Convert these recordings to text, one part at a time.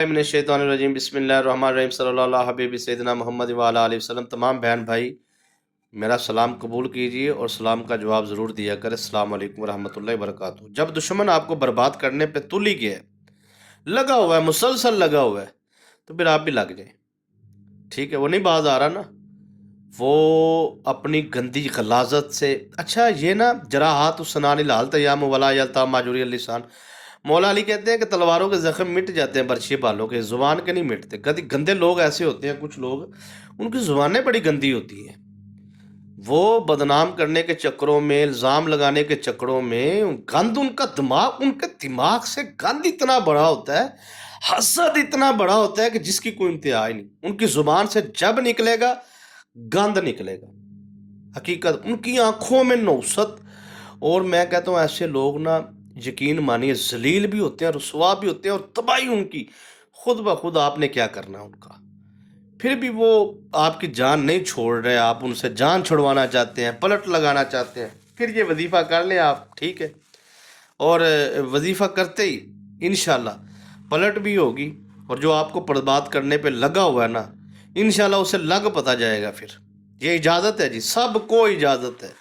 मिनश्शैतानिर्रजीम बिस्मिल्लाहिर्रहमानिर्रहीम सल्लल्लाहु हबीबी सैयदना मोहम्मद व अला आलिहि वसल्लम। तमाम बहन भाई मेरा सलाम कबूल कीजिए और सलाम का जवाब ज़रूर दिया करें। अस्सलाम वालेकुम रहमतुल्लाहि व बरकातुहू। जब दुश्मन आपको बर्बाद करने पे तुल ही गया है, लगा हुआ है, मुसलसल लगा हुआ है, तो फिर आप भी लग जाए। ठीक है, वो नहीं बाज आ रहा ना, वो अपनी गंदी गलाजत से। अच्छा, ये ना जराहात उसनान लाल तयाम वला यल्ता माजुरी लिसान। मौला अली कहते हैं कि तलवारों के जख्म मिट जाते हैं, बर्छी बालों के, जुबान के नहीं मिटते। कभी गंदे लोग ऐसे होते हैं, कुछ लोग उनकी जुबानें बड़ी गंदी होती हैं। वो बदनाम करने के चक्करों में, इल्ज़ाम लगाने के चक्करों में गंद, उनका दिमाग, उनके दिमाग से गंद इतना बड़ा होता है, हसद इतना बड़ा होता है कि जिसकी कोई इंतहा ही नहीं। उनकी जुबान से जब निकलेगा गंद निकलेगा। हकीकत उनकी आंखों में नौसत। और मैं कहता हूँ ऐसे लोग ना, यकीन मानिए, जलील भी होते हैं, रुसवा भी होते हैं, और तबाही उनकी खुद ब खुद। आपने क्या करना है उनका, फिर भी वो आपकी जान नहीं छोड़ रहे, आप उनसे जान छुड़वाना चाहते हैं, पलट लगाना चाहते हैं। फिर ये वजीफ़ा कर लें आप, ठीक है, और वजीफ़ा करते ही इंशाल्लाह पलट भी होगी। और जो आपको बर्बाद करने पे लगा हुआ है ना, इंशाल्लाह उसे लग पता जाएगा। फिर ये इजाज़त है जी, सबको इजाज़त है।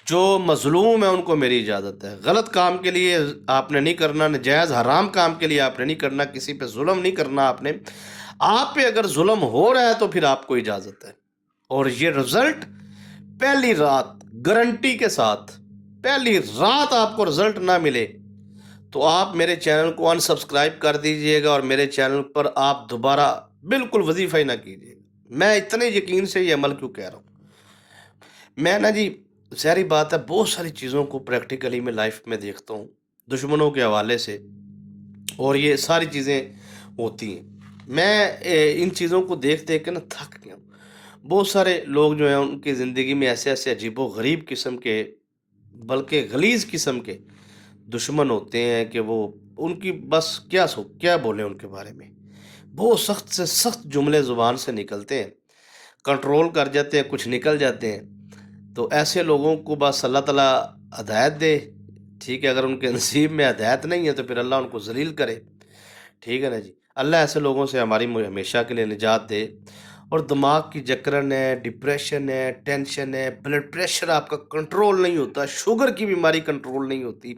जो मजलूम है उनको मेरी इजाज़त है। गलत काम के लिए आपने नहीं करना, नजायज़ हराम काम के लिए आपने नहीं करना, किसी पे जुल्म नहीं करना आपने। आप पे अगर जुल्म हो रहा है तो फिर आपको इजाज़त है। और ये रिजल्ट पहली रात गारंटी के साथ, पहली रात आपको रिजल्ट ना मिले तो आप मेरे चैनल को अनसब्सक्राइब कर दीजिएगा और मेरे चैनल पर आप दोबारा बिल्कुल वजीफ़ा ही ना कीजिएगा। मैं इतने यकीन से ये अमल क्यों कह रहा हूँ। मैं ना जी, ज़ाहिर बात है, बहुत सारी चीज़ों को प्रैक्टिकली मैं लाइफ में देखता हूँ दुश्मनों के हवाले से, और ये सारी चीज़ें होती हैं। मैं इन चीज़ों को देख देख के ना थक गया हूँ। बहुत सारे लोग जो हैं उनकी ज़िंदगी में ऐसे ऐसे अजीबो गरीब किस्म के, बल्कि गलीज़ किस्म के दुश्मन होते हैं कि वो, उनकी बस क्या बोलें उनके बारे में। बहुत सख्त से सख्त जुमले ज़ुबान से निकलते हैं, कंट्रोल कर जाते हैं, कुछ निकल जाते हैं। तो ऐसे लोगों को बस अल्लाह ताला हदायत दे। ठीक है, अगर उनके नसीब में हदायत नहीं है तो फिर अल्लाह उनको जलील करे। ठीक है ना जी, अल्लाह ऐसे लोगों से हमारी हमेशा के लिए निजात दे। और दिमाग की जकड़न है, डिप्रेशन है, टेंशन है, ब्लड प्रेशर आपका कंट्रोल नहीं होता, शुगर की बीमारी कंट्रोल नहीं होती,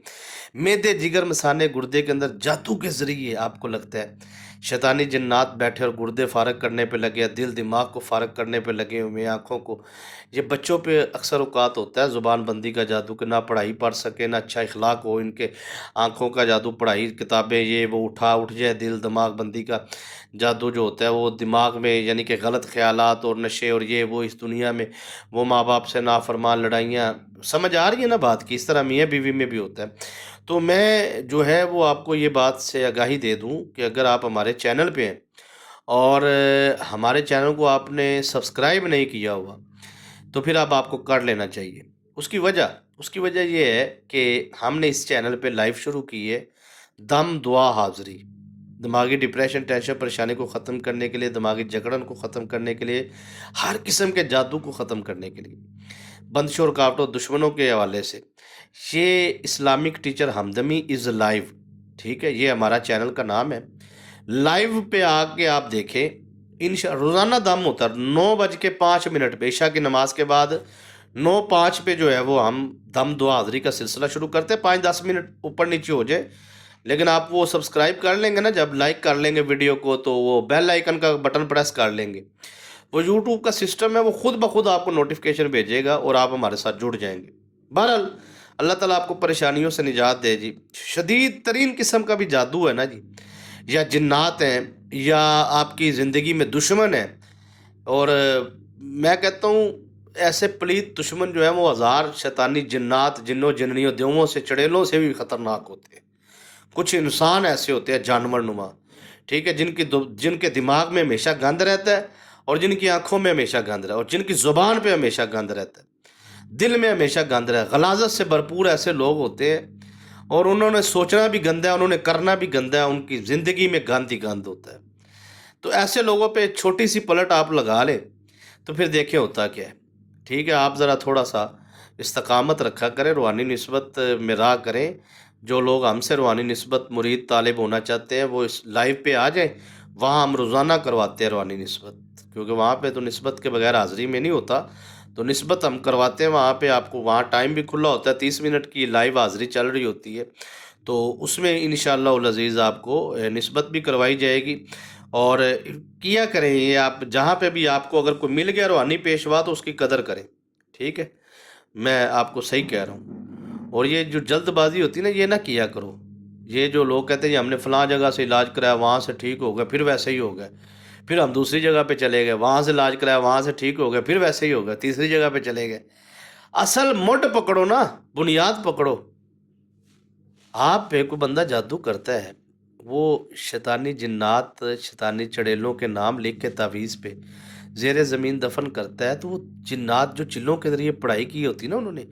मैदे जिगर मसाने गुर्दे के अंदर जादू के ज़रिए आपको लगता है शैतानी जिन्नात बैठे और गुर्दे फारग करने पे लगे, दिल दिमाग को फारग करने पे लगे हुए हैं, आँखों को। ये बच्चों पे अक्सर औकात होता है ज़ुबान बंदी का जादू, कि ना पढ़ाई पढ़ सके, ना अच्छा इखलाक हो इनके। आँखों का जादू, पढ़ाई किताबें ये वो उठ जाए। दिल दिमाग बंदी का जादू जो होता है वो दिमाग में, यानी कि गलत ख्यालात और नशे और ये वो, इस दुनिया में वो माँ बाप से नाफरमान लड़ाइयाँ। समझ आ रही है ना बात की, इस तरह मियाँ बीवी में भी होता है। तो मैं जो है वो आपको ये बात से आगाही दे दूं कि अगर आप हमारे चैनल पे हैं और हमारे चैनल को आपने सब्सक्राइब नहीं किया हुआ, तो फिर अब आपको कर लेना चाहिए। उसकी वजह ये है कि हमने इस चैनल पे लाइव शुरू की है, दम दुआ हाज़िरी। दिमागी डिप्रेशन, टेंशन, परेशानी को ख़त्म करने के लिए, दिमागी जकड़न को ख़त्म करने के लिए, हर किस्म के जादू को ख़त्म करने के लिए, बंदिशों रुकावटों दुश्मनों के हवाले से। ये इस्लामिक टीचर हमदमी इज़ लाइव। ठीक है, ये हमारा चैनल का नाम है। लाइव पे आके आप देखें, रोज़ाना दम होता है 9:05 पे, ईशा की नमाज के बाद 9:05 पे जो है वो हम दम दुआ हाज़िरी का सिलसिला शुरू करते हैं। 5-10 मिनट ऊपर नीचे हो जाए, लेकिन आप वो सब्सक्राइब कर लेंगे ना, जब लाइक कर लेंगे वीडियो को, तो वो बेल आइकन का बटन प्रेस कर लेंगे। वो यूट्यूब का सिस्टम है, वो खुद ब खुद आपको नोटिफिकेशन भेजेगा और आप हमारे साथ जुड़ जाएंगे। बहरहाल अल्लाह ताला आपको परेशानियों से निजात दे जी। शदीद तरीन किस्म का भी जादू है ना जी, या जिन्नात हैं, या आपकी ज़िंदगी में दुश्मन है। और मैं कहता हूँ ऐसे पलीत दुश्मन जो है वो हज़ार शैतानी जिन्नात, जिन्नों जिन्नियों देवों से, चड़ेलों से भी ख़तरनाक होते हैं। कुछ इंसान ऐसे होते हैं जानवर नुमा, ठीक है, जिनके दिमाग में हमेशा गंद रहता है, और जिनकी आंखों में हमेशा गंद रहता है, और जिनकी ज़ुबान पे हमेशा गंद रहता है, दिल में हमेशा गंद रहता है। गलाजत से भरपूर ऐसे लोग होते हैं, और उन्होंने सोचना भी गंदा है, उन्होंने करना भी गंदा है, उनकी ज़िंदगी में गंद ही गंद होता है। तो ऐसे लोगों पे छोटी सी पलट आप लगा लें तो फिर देखें होता क्या है। ठीक है, आप ज़रा थोड़ा सा इस्तकामत रखा करें, रूहानी निस्बत में रहा करें, جو لوگ ہم سے روحانی نسبت مرید طالب ہونا چاہتے ہیں وہ اس لائیو پہ آ جائیں. وہاں ہم روزانہ کرواتے ہیں روحانی نسبت، کیونکہ وہاں پہ تو نسبت کے بغیر حاضری میں نہیں ہوتا. تو نسبت ہم کرواتے ہیں وہاں پہ. آپ کو وہاں ٹائم بھی کھلا ہوتا ہے، 30 منٹ کی لائیو حاضری چل رہی ہوتی ہے. تو اس میں انشاءاللہ العزیز آپ کو نسبت بھی کروائی جائے گی. اور کیا کریں یہ، آپ جہاں پہ بھی آپ کو اگر کوئی مل گیا روحانی پیشوا تو اس کی قدر کریں. ٹھیک ہے، میں آپ کو صحیح کہہ رہا ہوں. اور یہ جو جلد بازی ہوتی ہے نا، یہ نہ کیا کرو. یہ جو لوگ کہتے ہیں ہم نے فلاں جگہ سے علاج کرایا وہاں سے ٹھیک ہو گیا پھر ویسے ہی ہو گیا، پھر ہم دوسری جگہ پہ چلے گئے وہاں سے علاج کرایا وہاں سے ٹھیک ہو گیا پھر ویسے ہی ہو گیا، تیسری جگہ پہ چلے گئے. اصل مڈ پکڑو نا، بنیاد پکڑو. آپ پہ کوئی بندہ جادو کرتا ہے، وہ شیطانی جنات شیطانی چڑیلوں کے نام لکھ کے تعویذ پہ زیر زمین دفن کرتا ہے. تو وہ جنات جو چلوں کے ذریعے پڑھائی کی ہوتی ہے نا انہوں نے،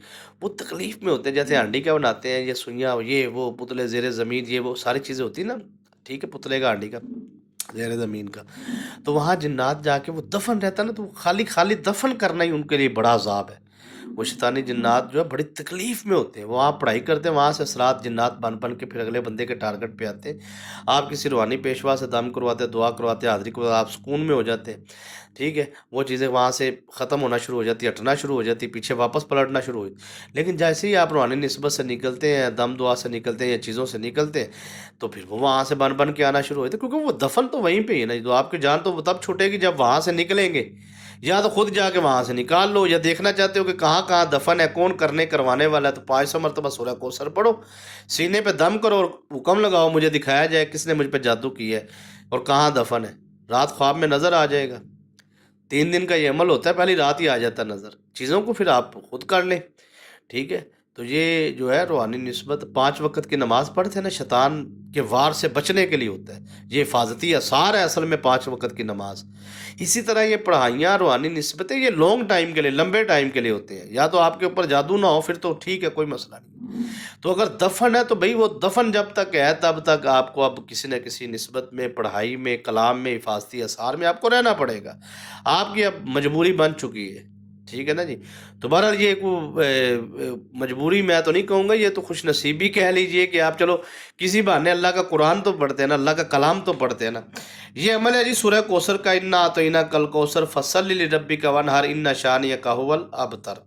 وہ تکلیف میں ہوتے ہیں. جیسے ہانڈی کا بناتے ہیں، یہ سوئیاں یہ وہ پتلے زیر زمین یہ وہ ساری چیزیں ہوتی ہیں نا. ٹھیک ہے، پتلے کا ہانڈی کا زیر زمین کا. تو وہاں جنات جا کے وہ دفن رہتا ہے نا، تو وہ خالی خالی دفن کرنا ہی ان کے لیے بڑا عذاب ہے. وہ شیطانی جنات جو ہے بڑی تکلیف میں ہوتے ہیں، وہاں پڑھائی کرتے ہیں، وہاں سے اثرات جنات بن بن کے پھر اگلے بندے کے ٹارگٹ پہ آتے ہیں. آپ کسی روحانی پیشوا سے دم کرواتے، دعا کرواتے، حاضری کرواتے، آپ سکون میں ہو جاتے ہیں. ٹھیک ہے، وہ چیزیں وہاں سے ختم ہونا شروع ہو جاتی، ہٹنا شروع ہو جاتی، پیچھے واپس پلٹنا شروع ہو جاتی. لیکن جیسے ہی آپ روحانی نسبت سے نکلتے ہیں، دم دعا سے نکلتے ہیں یا چیزوں سے نکلتے ہیں، تو پھر وہ وہاں سے بن بن کے آنا شروع ہوتے، کیونکہ وہ دفن تو وہیں پہ ہی ہے نا. تو آپ کی جان تو وہ تب چھوٹے گی جب وہاں سے نکلیں گے. یا تو خود جا کے وہاں سے نکال لو، یا دیکھنا چاہتے ہو کہ کہاں کہاں دفن ہے، کون کرنے کروانے والا ہے، تو 500 مرتبہ سورہ کوثر پڑھو، سینے پہ دم کرو اور حکم لگاؤ مجھے دکھایا جائے کس نے مجھ پہ جادو کی ہے اور کہاں دفن ہے. رات خواب میں نظر آ جائے گا. 3 دن کا یہ عمل ہوتا ہے، پہلی رات ہی آ جاتا ہے نظر. چیزوں کو پھر آپ خود کر لیں. ٹھیک ہے، تو یہ جو ہے روحانی نسبت 5 وقت کی نماز پڑھتے ہیں نا، شیطان کے وار سے بچنے کے لیے ہوتا ہے. یہ حفاظتی اثار ہے اصل میں 5 وقت کی نماز. اسی طرح یہ پڑھائیاں روحانی نسبتیں یہ لانگ ٹائم کے لیے، لمبے ٹائم کے لیے ہوتے ہیں. یا تو آپ کے اوپر جادو نہ ہو پھر تو ٹھیک ہے، کوئی مسئلہ نہیں. تو اگر دفن ہے تو بھئی وہ دفن جب تک ہے تب تک آپ کو اب کسی نہ کسی نسبت میں، پڑھائی میں، کلام میں، حفاظتی اثار میں آپ کو رہنا پڑے گا. آپ کی اب مجبوری بن چکی ہے. ٹھیک ہے نا جی. تو بہرحال یہ مجبوری میں تو نہیں کہوں گا، یہ تو خوش نصیبی کہہ لیجئے کہ آپ چلو کسی بہانے اللہ کا قرآن تو پڑھتے ہیں نا، اللہ کا کلام تو پڑھتے ہیں نا. یہ عمل ہے جی سورہ کوثر کا. انا اعطیناک الکوثر فصلی لربک وانحر ان شانئک ھو الابتر.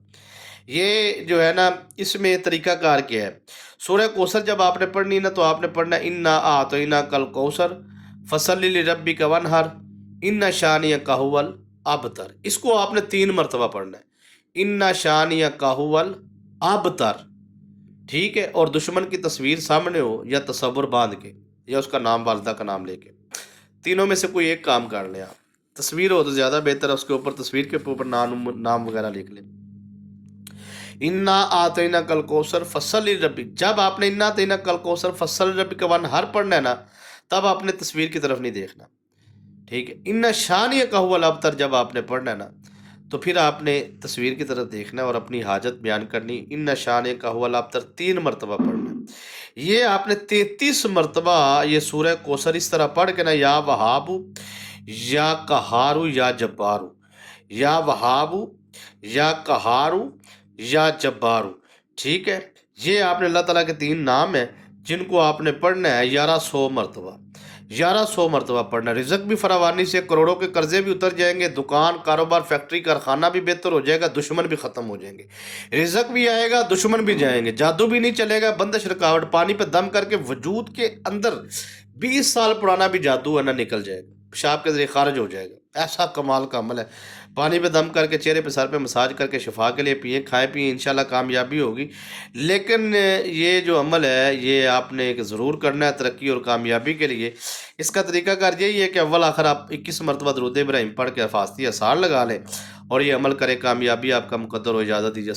یہ جو ہے نا، اس میں طریقہ کار کیا ہے. سورہ کوثر جب آپ نے پڑھنی نا تو آپ نے پڑھنا انا اعطیناک الکوثر فصلی لربک وانحر ان شانئک ھو الابتر. اس کو آپ نے 3 مرتبہ پڑھنا ہے، ان شانئک ھو الابتر. ٹھیک ہے، اور دشمن کی تصویر سامنے ہو یا تصور باندھ کے یا اس کا نام والدہ کا نام لے کے، تینوں میں سے کوئی ایک کام کر لیں. آپ تصویر ہو تو زیادہ بہتر ہے، اس کے اوپر تصویر کے اوپر نام وغیرہ لکھ لیں. انا اعطیناک الکوثر فصلی لربک. جب آپ نے انا اعطیناک الکوثر فصلی لربک وانحر پڑھنا ہے نا، تب آپ نے تصویر کی طرف نہیں دیکھنا. ٹھیک ہے، ان شانئک ھو الابتر جب آپ نے پڑھنا ہے نا، تو پھر آپ نے تصویر کی طرف دیکھنا ہے اور اپنی حاجت بیان کرنی. ان شانئک ھو الابتر 3 مرتبہ پڑھنا ہے. یہ آپ نے 33 مرتبہ یہ سورہ کوثر اس طرح پڑھ کے نا، یا وہابو یا قہارو یا جبارو، یا وہابو یا قہارو یا جبارو. ٹھیک ہے، یہ آپ نے اللہ تعالیٰ کے 3 نام ہیں جن کو آپ نے پڑھنا ہے 1100 مرتبہ. 1100 مرتبہ پڑھنا. رزق بھی فراوانی سے، کروڑوں کے قرضے بھی اتر جائیں گے، دکان کاروبار فیکٹری کارخانہ بھی بہتر ہو جائے گا، دشمن بھی ختم ہو جائیں گے، رزق بھی آئے گا، دشمن بھی جائیں گے، جادو بھی نہیں چلے گا. بندش رکاوٹ پانی پہ دم کر کے وجود کے اندر 20 سال پرانا بھی جادو ہے نا نکل جائے گا، پیشاب کے ذریعے خارج ہو جائے گا. ایسا کمال کا عمل ہے. پانی پہ دم کر کے چہرے پہ سر پہ مساج کر کے شفا کے لیے پئیں، کھائیں پئیں، انشاءاللہ کامیابی ہوگی. لیکن یہ جو عمل ہے یہ آپ نے ضرور کرنا ہے ترقی اور کامیابی کے لیے. اس کا طریقہ کار یہی ہے کہ اول آخر آپ 21 مرتبہ درود ابراہیم پڑھ کے حفاظتی اثار لگا لیں اور یہ عمل کریں. کامیابی آپ کا مقدر ہو. اجازت دیجیے.